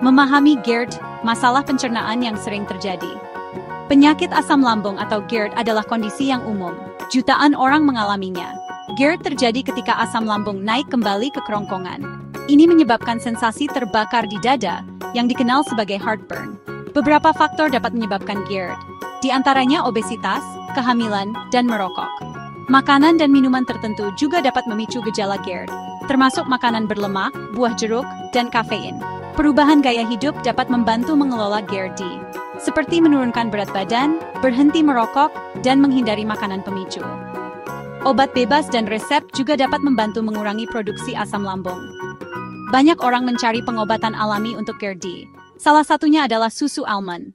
Memahami GERD, masalah pencernaan yang sering terjadi. Penyakit asam lambung atau GERD adalah kondisi yang umum. Jutaan orang mengalaminya. GERD terjadi ketika asam lambung naik kembali ke kerongkongan. Ini menyebabkan sensasi terbakar di dada, yang dikenal sebagai heartburn. Beberapa faktor dapat menyebabkan GERD, di antaranya obesitas, kehamilan, dan merokok. Makanan dan minuman tertentu juga dapat memicu gejala GERD, termasuk makanan berlemak, buah jeruk, dan kafein. Perubahan gaya hidup dapat membantu mengelola GERD, seperti menurunkan berat badan, berhenti merokok, dan menghindari makanan pemicu. Obat bebas dan resep juga dapat membantu mengurangi produksi asam lambung. Banyak orang mencari pengobatan alami untuk GERD. Salah satunya adalah susu almond.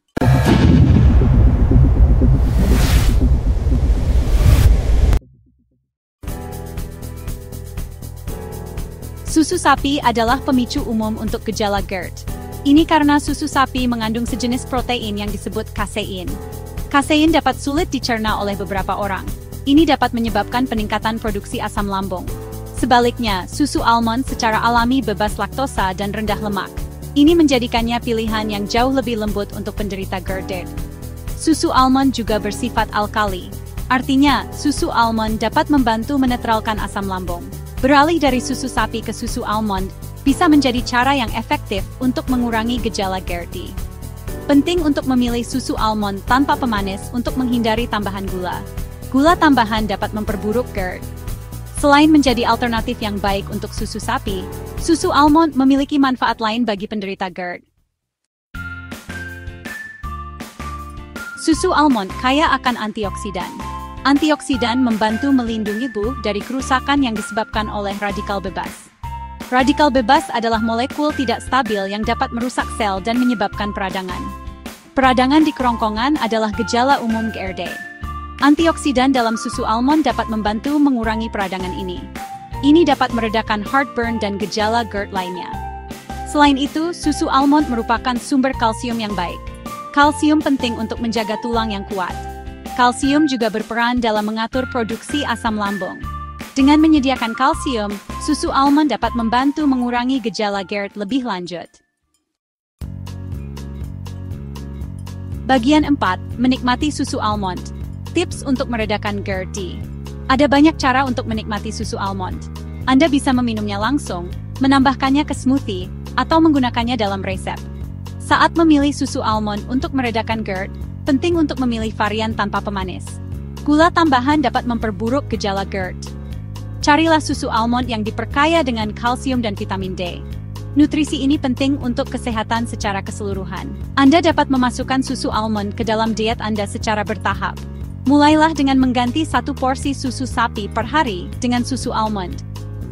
Susu sapi adalah pemicu umum untuk gejala GERD. Ini karena susu sapi mengandung sejenis protein yang disebut kasein. Kasein dapat sulit dicerna oleh beberapa orang. Ini dapat menyebabkan peningkatan produksi asam lambung. Sebaliknya, susu almond secara alami bebas laktosa dan rendah lemak. Ini menjadikannya pilihan yang jauh lebih lembut untuk penderita GERD. Susu almond juga bersifat alkali. Artinya, susu almond dapat membantu menetralkan asam lambung. Beralih dari susu sapi ke susu almond bisa menjadi cara yang efektif untuk mengurangi gejala GERD. Penting untuk memilih susu almond tanpa pemanis untuk menghindari tambahan gula. Gula tambahan dapat memperburuk GERD. Selain menjadi alternatif yang baik untuk susu sapi, susu almond memiliki manfaat lain bagi penderita GERD. Susu almond kaya akan antioksidan. Antioksidan membantu melindungi tubuh dari kerusakan yang disebabkan oleh radikal bebas. Radikal bebas adalah molekul tidak stabil yang dapat merusak sel dan menyebabkan peradangan. Peradangan di kerongkongan adalah gejala umum GERD. Antioksidan dalam susu almond dapat membantu mengurangi peradangan ini. Ini dapat meredakan heartburn dan gejala GERD lainnya. Selain itu, susu almond merupakan sumber kalsium yang baik. Kalsium penting untuk menjaga tulang yang kuat. Kalsium juga berperan dalam mengatur produksi asam lambung. Dengan menyediakan kalsium, susu almond dapat membantu mengurangi gejala GERD lebih lanjut. Bagian 4. Menikmati susu almond. Tips untuk meredakan GERD. Ada banyak cara untuk menikmati susu almond. Anda bisa meminumnya langsung, menambahkannya ke smoothie, atau menggunakannya dalam resep. Saat memilih susu almond untuk meredakan GERD, penting untuk memilih varian tanpa pemanis. Gula tambahan dapat memperburuk gejala GERD. Carilah susu almond yang diperkaya dengan kalsium dan vitamin D. Nutrisi ini penting untuk kesehatan secara keseluruhan. Anda dapat memasukkan susu almond ke dalam diet Anda secara bertahap. Mulailah dengan mengganti 1 porsi susu sapi per hari dengan susu almond.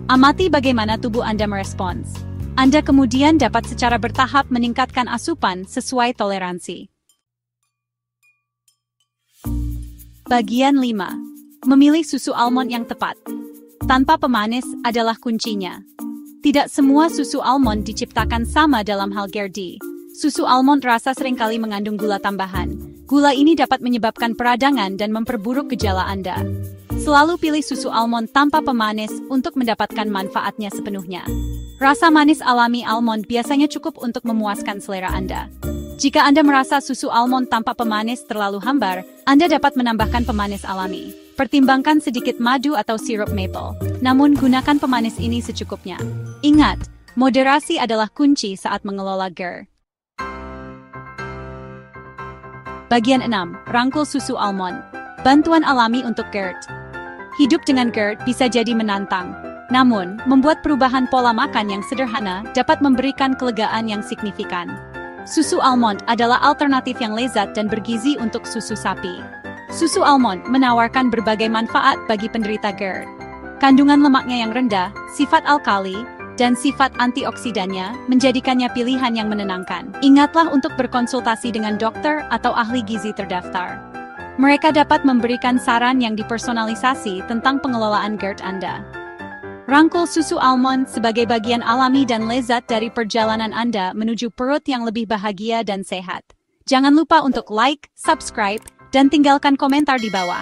Amati bagaimana tubuh Anda merespons. Anda kemudian dapat secara bertahap meningkatkan asupan sesuai toleransi. Bagian 5. Memilih susu almond yang tepat. Tanpa pemanis adalah kuncinya. Tidak semua susu almond diciptakan sama dalam hal GERD. Susu almond rasa seringkali mengandung gula tambahan. Gula ini dapat menyebabkan peradangan dan memperburuk gejala Anda. Selalu pilih susu almond tanpa pemanis untuk mendapatkan manfaatnya sepenuhnya. Rasa manis alami almond biasanya cukup untuk memuaskan selera Anda. Jika Anda merasa susu almond tanpa pemanis terlalu hambar, Anda dapat menambahkan pemanis alami. Pertimbangkan sedikit madu atau sirup maple. Namun gunakan pemanis ini secukupnya. Ingat, moderasi adalah kunci saat mengelola GERD. Bagian 6. Rangkul susu almond. Bantuan alami untuk GERD. Hidup dengan GERD bisa jadi menantang. Namun, membuat perubahan pola makan yang sederhana dapat memberikan kelegaan yang signifikan. Susu almond adalah alternatif yang lezat dan bergizi untuk susu sapi. Susu almond menawarkan berbagai manfaat bagi penderita GERD. Kandungan lemaknya yang rendah, sifat alkali, dan sifat antioksidannya menjadikannya pilihan yang menenangkan. Ingatlah untuk berkonsultasi dengan dokter atau ahli gizi terdaftar. Mereka dapat memberikan saran yang dipersonalisasi tentang pengelolaan GERD Anda. Rangkul susu almond sebagai bagian alami dan lezat dari perjalanan Anda menuju perut yang lebih bahagia dan sehat. Jangan lupa untuk like, subscribe, dan tinggalkan komentar di bawah.